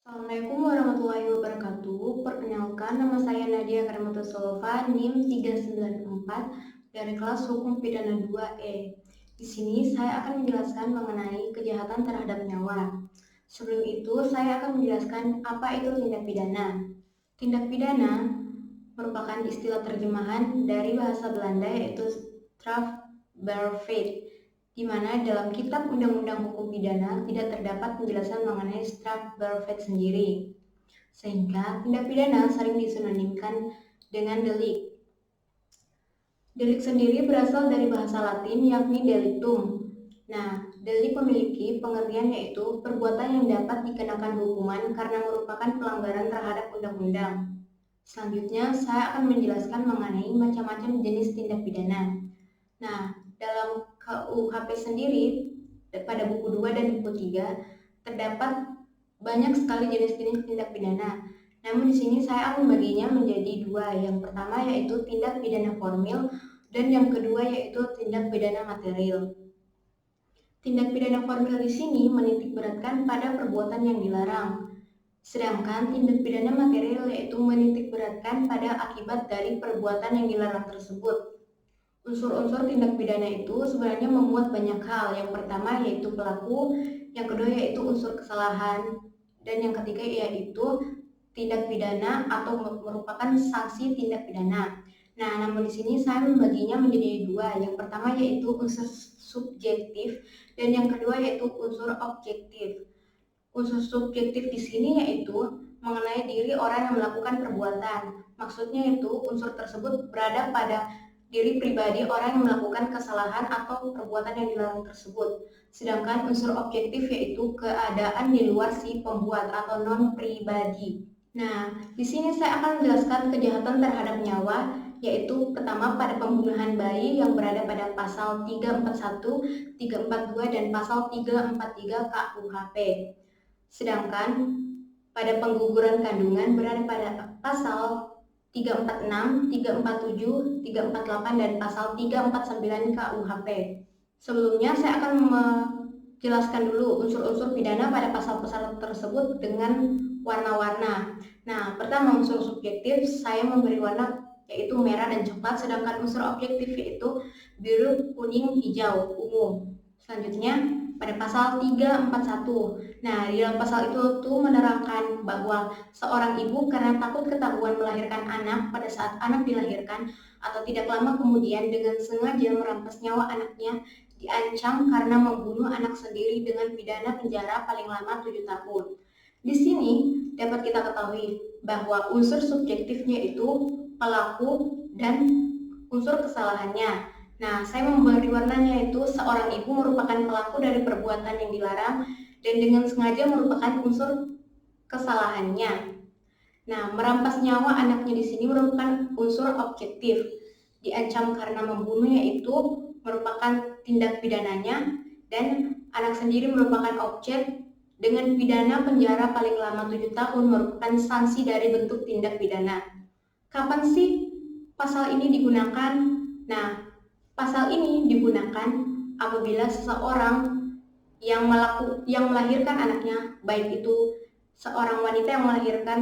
Assalamualaikum warahmatullahi wabarakatuh. Perkenalkan, nama saya Nadia Karamatussolova, NIM 394 dari kelas Hukum Pidana 2E. Di sini saya akan menjelaskan mengenai kejahatan terhadap nyawa. Sebelum itu, saya akan menjelaskan apa itu tindak pidana. Tindak pidana merupakan istilah terjemahan dari bahasa Belanda yaitu strafbaarheid, di mana dalam Kitab Undang-Undang Hukum Pidana tidak terdapat penjelasan mengenai strafbaarheid sendiri, sehingga tindak pidana sering disinonimkan dengan delik. Delik sendiri berasal dari bahasa Latin yakni delictum. Nah, delik memiliki pengertian yaitu perbuatan yang dapat dikenakan hukuman karena merupakan pelanggaran terhadap undang-undang. Selanjutnya, saya akan menjelaskan mengenai macam-macam jenis tindak pidana. Nah, dalam KUHP sendiri, pada buku 2 dan buku 3, terdapat banyak sekali jenis-jenis tindak pidana. Namun di sini saya akan membaginya menjadi dua. Yang pertama yaitu tindak pidana formil dan yang kedua yaitu tindak pidana material. Tindak pidana formil di sini menitik beratkan pada perbuatan yang dilarang. Sedangkan tindak pidana material yaitu menitik beratkan pada akibat dari perbuatan yang dilarang tersebut. Unsur-unsur tindak pidana itu sebenarnya memuat banyak hal. Yang pertama yaitu pelaku, yang kedua yaitu unsur kesalahan, dan yang ketiga yaitu tindak pidana atau merupakan sanksi tindak pidana. Nah, namun di sini saya membaginya menjadi dua. Yang pertama yaitu unsur subjektif dan yang kedua yaitu unsur objektif. Unsur subjektif di sini yaitu mengenai diri orang yang melakukan perbuatan. Maksudnya itu unsur tersebut berada pada diri pribadi orang yang melakukan kesalahan atau perbuatan yang dilarang tersebut. Sedangkan unsur objektif yaitu keadaan di luar si pembuat atau non-pribadi. Nah, di sini saya akan menjelaskan kejahatan terhadap nyawa, yaitu pertama pada pembunuhan bayi yang berada pada pasal 341, 342, dan pasal 343 KUHP. Sedangkan pada pengguguran kandungan berada pada pasal 346, 347, 348, dan pasal 349 KUHP. Sebelumnya saya akan menjelaskan dulu unsur-unsur pidana pada pasal-pasal tersebut dengan warna-warna. Nah, pertama unsur subjektif saya memberi warna yaitu merah dan coklat, sedangkan unsur objektif yaitu biru, kuning, hijau, ungu. Selanjutnya pada pasal 341. Nah, di dalam pasal itu tuh menerangkan bahwa seorang ibu karena takut ketahuan melahirkan anak pada saat anak dilahirkan atau tidak lama kemudian dengan sengaja merampas nyawa anaknya diancam karena membunuh anak sendiri dengan pidana penjara paling lama 7 tahun. Di sini dapat kita ketahui bahwa unsur subjektifnya itu pelaku dan unsur kesalahannya. Nah, saya memberi warnanya itu seorang ibu merupakan pelaku dari perbuatan yang dilarang dan dengan sengaja merupakan unsur kesalahannya. Nah, merampas nyawa anaknya di sini merupakan unsur objektif. Diancam karena membunuh yaitu merupakan tindak pidananya dan anak sendiri merupakan objek dengan pidana penjara paling lama 7 tahun merupakan sanksi dari bentuk tindak pidana. Kapan sih pasal ini digunakan? Nah, pasal ini digunakan apabila seseorang yang melahirkan anaknya, baik itu seorang wanita yang melahirkan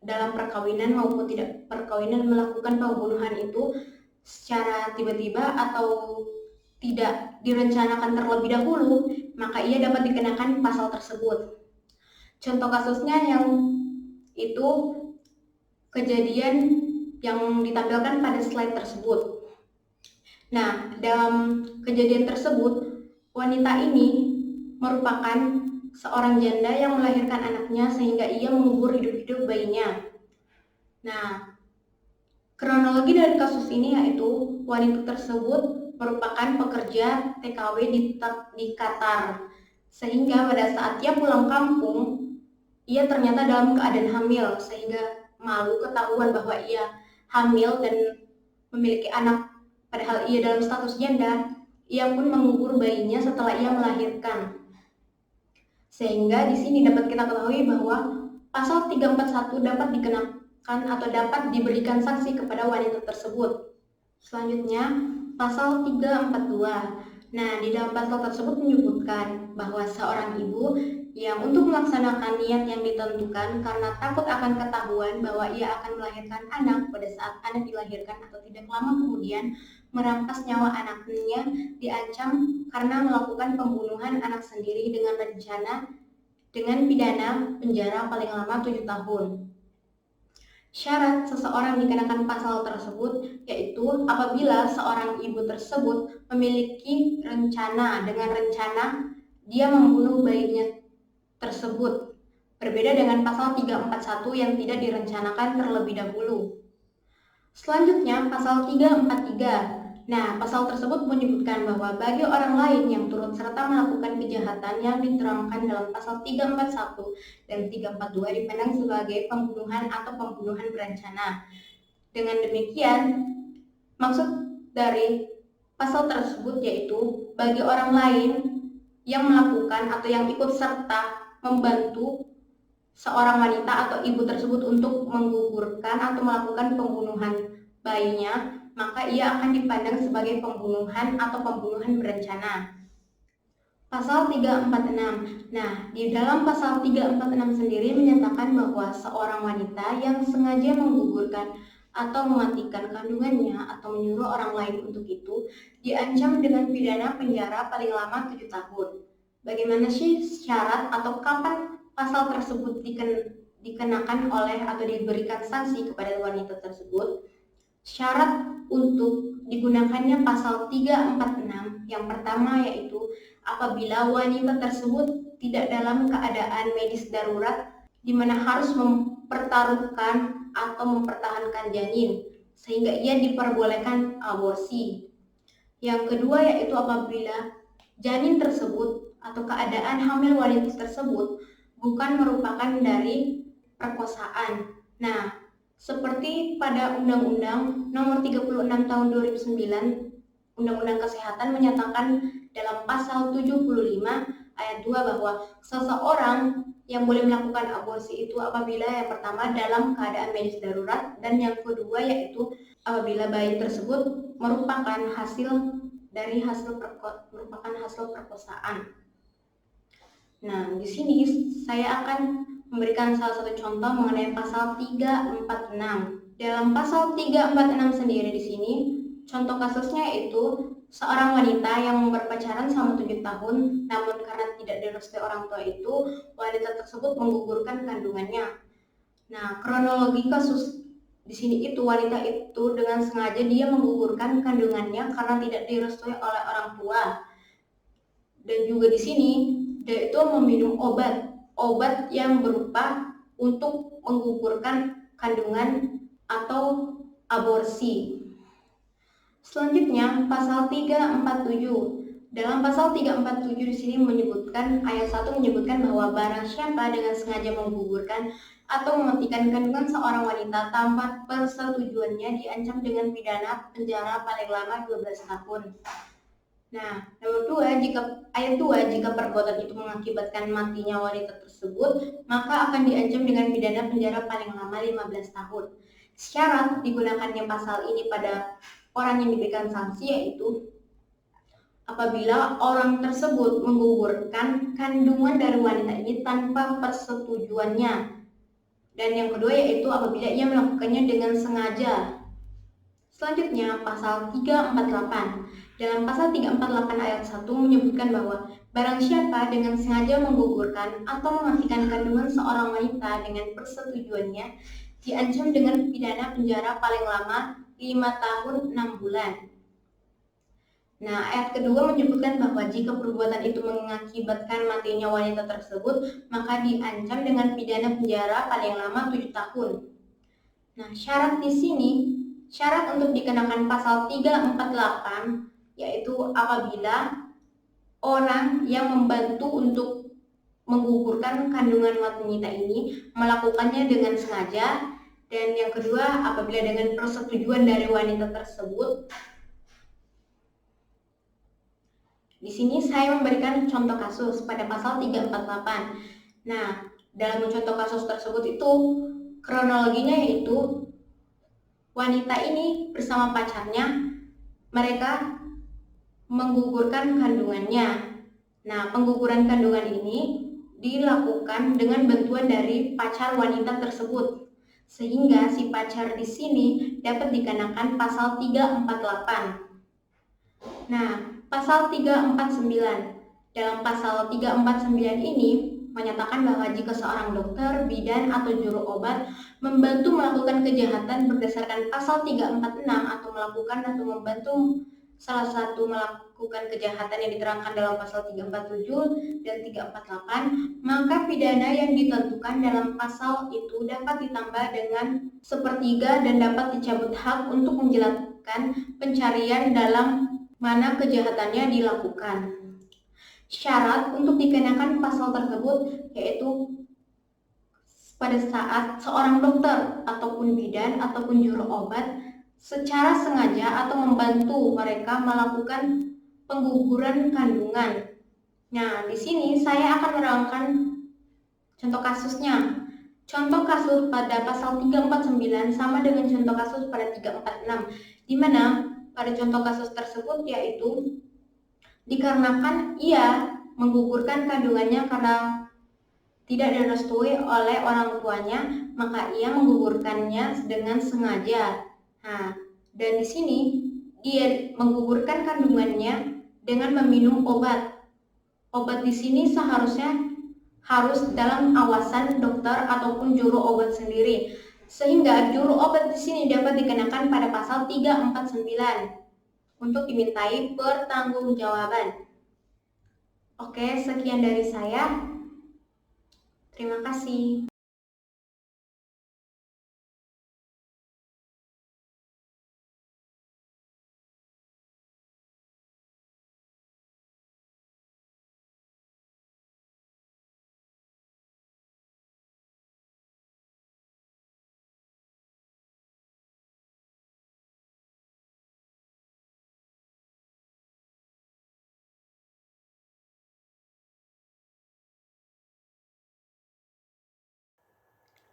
dalam perkawinan maupun tidak perkawinan, melakukan pembunuhan itu secara tiba-tiba atau tidak direncanakan terlebih dahulu, maka ia dapat dikenakan pasal tersebut. Contoh kasusnya yang itu kejadian yang ditampilkan pada slide tersebut. Nah, dalam kejadian tersebut, wanita ini merupakan seorang janda yang melahirkan anaknya sehingga ia mengubur hidup-hidup bayinya. Nah, kronologi dari kasus ini yaitu wanita tersebut merupakan pekerja TKW di Qatar. Sehingga pada saat ia pulang kampung, ia ternyata dalam keadaan hamil sehingga malu ketahuan bahwa ia hamil dan memiliki anak padahal ia dalam status janda. Ia pun mengubur bayinya setelah ia melahirkan. Sehingga di sini dapat kita ketahui bahwa pasal 341 dapat dikenakan atau dapat diberikan sanksi kepada wanita tersebut. Selanjutnya, pasal 342. Nah, di dalam pasal tersebut menyebutkan bahwa seorang ibu yang untuk melaksanakan niat yang ditentukan karena takut akan ketahuan bahwa ia akan melahirkan anak pada saat anak dilahirkan atau tidak lama kemudian merampas nyawa anaknya diancam karena melakukan pembunuhan anak sendiri dengan rencana dengan pidana penjara paling lama 7 tahun. Syarat seseorang dikenakan pasal tersebut yaitu apabila seorang ibu tersebut memiliki rencana dia membunuh bayinya tersebut. Berbeda dengan pasal 341 yang tidak direncanakan terlebih dahulu. Selanjutnya pasal 343. Nah, pasal tersebut menyebutkan bahwa bagi orang lain yang turut serta melakukan kejahatan yang diterangkan dalam pasal 341 dan 342 dipandang sebagai pembunuhan atau pembunuhan berencana. Dengan demikian, maksud dari pasal tersebut yaitu bagi orang lain yang melakukan atau yang ikut serta membantu seorang wanita atau ibu tersebut untuk menggugurkan atau melakukan pembunuhan bayinya, maka ia akan dipandang sebagai pembunuhan atau pembunuhan berencana. Pasal 346. Nah, di dalam pasal 346 sendiri menyatakan bahwa seorang wanita yang sengaja menggugurkan atau mematikan kandungannya atau menyuruh orang lain untuk itu diancam dengan pidana penjara paling lama 7 tahun. Bagaimana sih syarat atau kapan pasal tersebut dikenakan oleh atau diberikan sanksi kepada wanita tersebut? Syarat untuk digunakannya pasal 346 yang pertama yaitu apabila wanita tersebut tidak dalam keadaan medis darurat di mana harus mempertaruhkan atau mempertahankan janin sehingga ia diperbolehkan aborsi. Yang kedua yaitu apabila janin tersebut atau keadaan hamil wanita tersebut bukan merupakan dari perkosaan. Nah, seperti pada Undang-Undang Nomor 36 Tahun 2009, Undang-Undang Kesehatan menyatakan dalam pasal 75 ayat 2 bahwa seseorang yang boleh melakukan aborsi itu apabila yang pertama dalam keadaan medis darurat dan yang kedua yaitu apabila bayi tersebut merupakan hasil perkosaan. Nah, di sini saya akan memberikan salah satu contoh mengenai pasal 346. Dalam pasal 346 sendiri di sini, contoh kasusnya yaitu seorang wanita yang berpacaran selama 7 tahun, namun karena tidak direstui orang tua itu, wanita tersebut menggugurkan kandungannya. Nah, kronologi kasus di sini itu wanita itu dengan sengaja dia menggugurkan kandungannya karena tidak direstui oleh orang tua. Dan juga di sini dia itu meminum obat yang berupa untuk menggugurkan kandungan atau aborsi. Selanjutnya pasal 347. Dalam pasal 347 di sini menyebutkan ayat 1 menyebutkan bahwa barang siapa dengan sengaja menggugurkan atau mematikan kandungan seorang wanita tanpa persetujuannya diancam dengan pidana penjara paling lama 12 tahun. Nah, nomor 2, ayat 2, jika perbuatan itu mengakibatkan matinya wanita tersebut, maka akan diancam dengan pidana penjara paling lama 15 tahun. Syarat digunakannya pasal ini pada orang yang diberikan sanksi yaitu apabila orang tersebut menggugurkan kandungan dari wanita ini tanpa persetujuannya. Dan yang kedua yaitu apabila ia melakukannya dengan sengaja. Selanjutnya pasal 348. Dalam pasal 348 ayat 1 menyebutkan bahwa barang siapa dengan sengaja menggugurkan atau mematikan kandungan seorang wanita dengan persetujuannya diancam dengan pidana penjara paling lama 5 tahun 6 bulan. Nah, ayat kedua menyebutkan bahwa jika perbuatan itu mengakibatkan matinya wanita tersebut, maka diancam dengan pidana penjara paling lama 7 tahun. Nah, syarat di sini, syarat untuk dikenakan pasal 348 yaitu apabila orang yang membantu untuk menggugurkan kandungan wanita ini melakukannya dengan sengaja, dan yang kedua apabila dengan persetujuan dari wanita tersebut. Di sini saya memberikan contoh kasus pada pasal 348. Nah, dalam contoh kasus tersebut itu kronologinya yaitu wanita ini bersama pacarnya mereka menggugurkan kandungannya. Nah, pengguguran kandungan ini dilakukan dengan bantuan dari pacar wanita tersebut. Sehingga si pacar di sini dapat dikenakan pasal 348. Nah, pasal 349. Dalam pasal 349 ini menyatakan bahwa jika seorang dokter, bidan, atau juru obat membantu melakukan kejahatan berdasarkan pasal 346 atau melakukan atau membantu salah satu melakukan kejahatan yang diterangkan dalam pasal 347 dan 348, maka pidana yang ditentukan dalam pasal itu dapat ditambah dengan sepertiga dan dapat dicabut hak untuk menjelaskan pencarian dalam mana kejahatannya dilakukan. Syarat untuk dikenakan pasal tersebut yaitu pada saat seorang dokter ataupun bidan ataupun juru obat secara sengaja atau membantu mereka melakukan pengguguran kandungan. Nah, di sini saya akan menerangkan contoh kasusnya. Contoh kasus pada pasal 349 sama dengan contoh kasus pada 346, di mana pada contoh kasus tersebut yaitu dikarenakan ia menggugurkan kandungannya karena tidak direstui oleh orang tuanya, maka ia menggugurkannya dengan sengaja. Nah, dan di sini dia menggugurkan kandungannya dengan meminum obat. Obat di sini seharusnya harus dalam awasan dokter ataupun juru obat sendiri. Sehingga juru obat di sini dapat dikenakan pada pasal 349 untuk dimintai pertanggungjawaban. Oke, sekian dari saya. Terima kasih.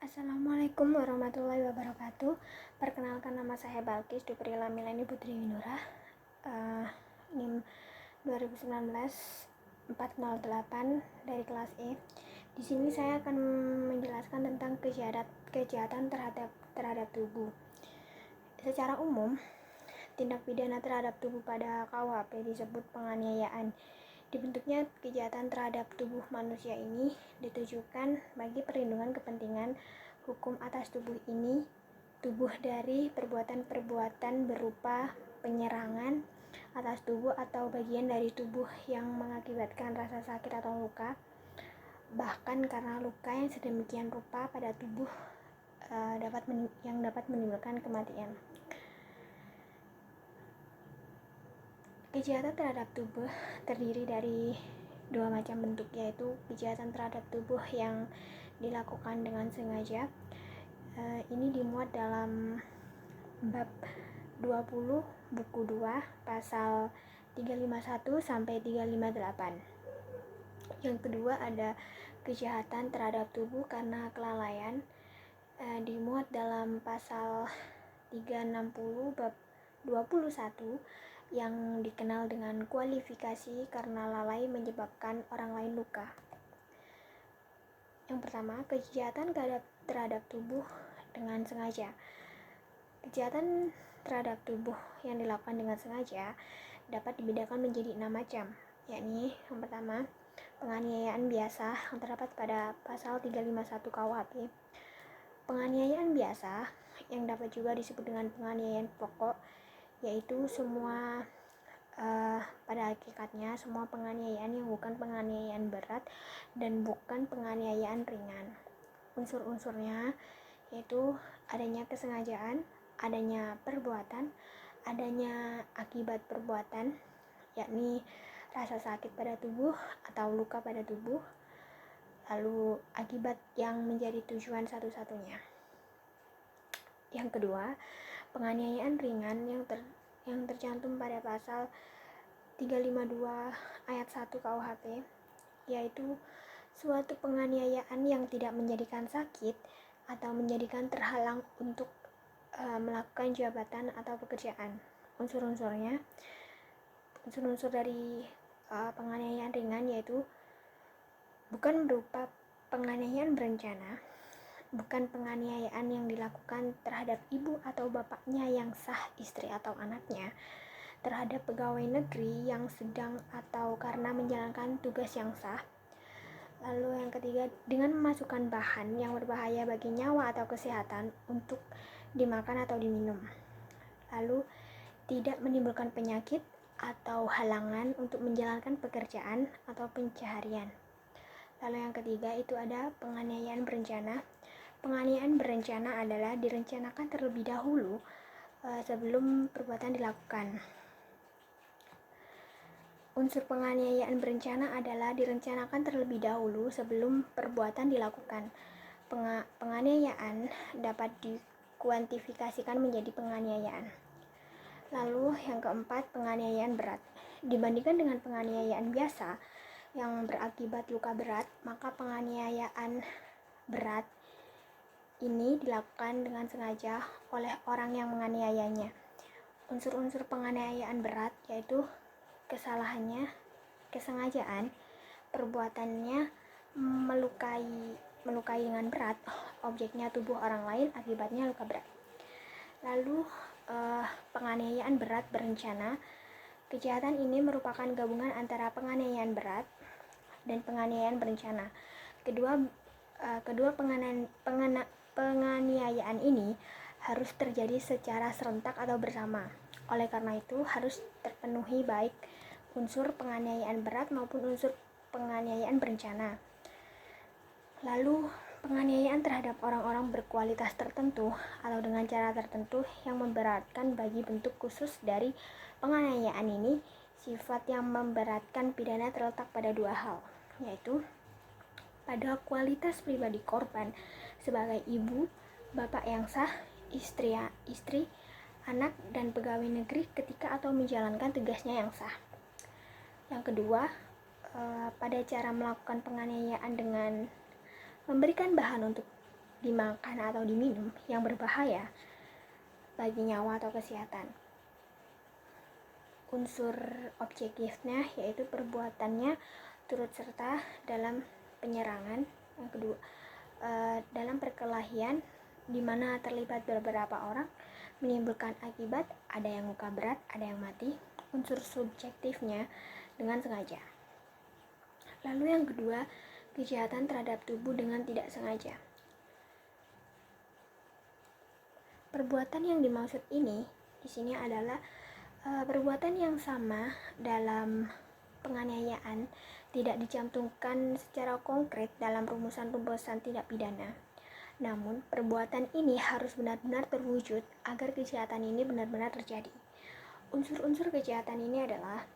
Assalamualaikum warahmatullahi wabarakatuh. Perkenalkan, nama saya Balkis Duprila Mileni Putri Winura, NIM 2019-408 dari kelas E. Di sini saya akan menjelaskan tentang kejahatan terhadap tubuh. Secara umum, tindak pidana terhadap tubuh pada KUHP disebut penganiayaan. Dibentuknya kejahatan terhadap tubuh manusia ini ditujukan bagi perlindungan kepentingan hukum atas tubuh ini, tubuh dari perbuatan-perbuatan berupa penyerangan atas tubuh atau bagian dari tubuh yang mengakibatkan rasa sakit atau luka, bahkan karena luka yang sedemikian rupa pada tubuh yang dapat menimbulkan kematian. Kejahatan terhadap tubuh terdiri dari dua macam bentuk, yaitu kejahatan terhadap tubuh yang dilakukan dengan sengaja. Ini dimuat dalam bab 20 buku 2 pasal 351 sampai 358. Yang kedua ada kejahatan terhadap tubuh karena kelalaian, dimuat dalam pasal 360 bab 21 yang dikenal dengan kualifikasi karena lalai menyebabkan orang lain luka. Yang pertama, kejahatan terhadap tubuh dengan sengaja. Kejahatan terhadap tubuh yang dilakukan dengan sengaja dapat dibedakan menjadi 6 macam, yakni yang pertama, penganiayaan biasa yang terdapat pada pasal 351 KUHP. Penganiayaan biasa yang dapat juga disebut dengan penganiayaan pokok, yaitu semua pada hakikatnya semua penganiayaan yang bukan penganiayaan berat dan bukan penganiayaan ringan. Unsur-unsurnya yaitu adanya kesengajaan, adanya perbuatan, adanya akibat perbuatan, yakni rasa sakit pada tubuh atau luka pada tubuh, lalu akibat yang menjadi tujuan satu-satunya. Yang kedua, penganiayaan ringan yang tercantum pada pasal 352 ayat 1 KUHP, yaitu suatu penganiayaan yang tidak menjadikan sakit atau menjadikan terhalang untuk melakukan jabatan atau pekerjaan. Unsur dari penganiayaan ringan yaitu bukan berupa penganiayaan berencana, bukan penganiayaan yang dilakukan terhadap ibu atau bapaknya yang sah, istri atau anaknya, terhadap pegawai negeri yang sedang atau karena menjalankan tugas yang sah. Lalu yang ketiga, dengan memasukkan bahan yang berbahaya bagi nyawa atau kesehatan untuk dimakan atau diminum. Lalu tidak menimbulkan penyakit atau halangan untuk menjalankan pekerjaan atau pencaharian. Lalu yang ketiga itu ada penganiayaan berencana. Penganiayaan berencana adalah direncanakan terlebih dahulu sebelum perbuatan dilakukan. Unsur penganiayaan berencana adalah direncanakan terlebih dahulu sebelum perbuatan dilakukan. Penganiayaan dapat dikuantifikasikan menjadi penganiayaan. Lalu yang keempat, penganiayaan berat. Dibandingkan dengan penganiayaan biasa yang berakibat luka berat, maka penganiayaan berat ini dilakukan dengan sengaja oleh orang yang menganiayanya. Unsur-unsur penganiayaan berat yaitu kesalahannya, kesengajaan, perbuatannya melukai dengan berat objeknya tubuh orang lain, akibatnya luka berat. Lalu penganiayaan berat berencana. Kejahatan ini merupakan gabungan antara penganiayaan berat dan penganiayaan berencana. Kedua penganiayaan ini harus terjadi secara serentak atau bersama. Oleh karena itu harus terpenuhi baik unsur penganiayaan berat maupun unsur penganiayaan berencana. Lalu penganiayaan terhadap orang-orang berkualitas tertentu atau dengan cara tertentu yang memberatkan bagi bentuk khusus dari penganiayaan ini. Sifat yang memberatkan pidana terletak pada dua hal, yaitu pada kualitas pribadi korban sebagai ibu, bapak yang sah, istri, anak, dan pegawai negeri ketika atau menjalankan tugasnya yang sah. Yang kedua, pada cara melakukan penganiayaan dengan memberikan bahan untuk dimakan atau diminum yang berbahaya bagi nyawa atau kesehatan. Unsur objektifnya yaitu perbuatannya turut serta dalam penyerangan. Yang kedua, dalam perkelahian di mana terlibat beberapa orang menimbulkan akibat ada yang luka berat, ada yang mati. Unsur subjektifnya dengan sengaja. Lalu yang kedua, kejahatan terhadap tubuh dengan tidak sengaja. Perbuatan yang dimaksud ini di sini adalah perbuatan yang sama dalam penganiayaan, tidak dicantumkan secara konkret dalam rumusan-rumusan tindak pidana. Namun, perbuatan ini harus benar-benar terwujud agar kejahatan ini benar-benar terjadi. Unsur-unsur kejahatan ini adalah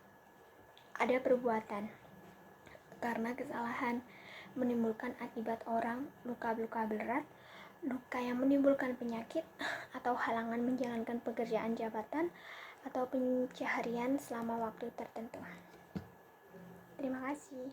ada perbuatan karena kesalahan menimbulkan akibat orang luka-luka berat, luka yang menimbulkan penyakit, atau halangan menjalankan pekerjaan jabatan atau pencaharian selama waktu tertentu. Terima kasih.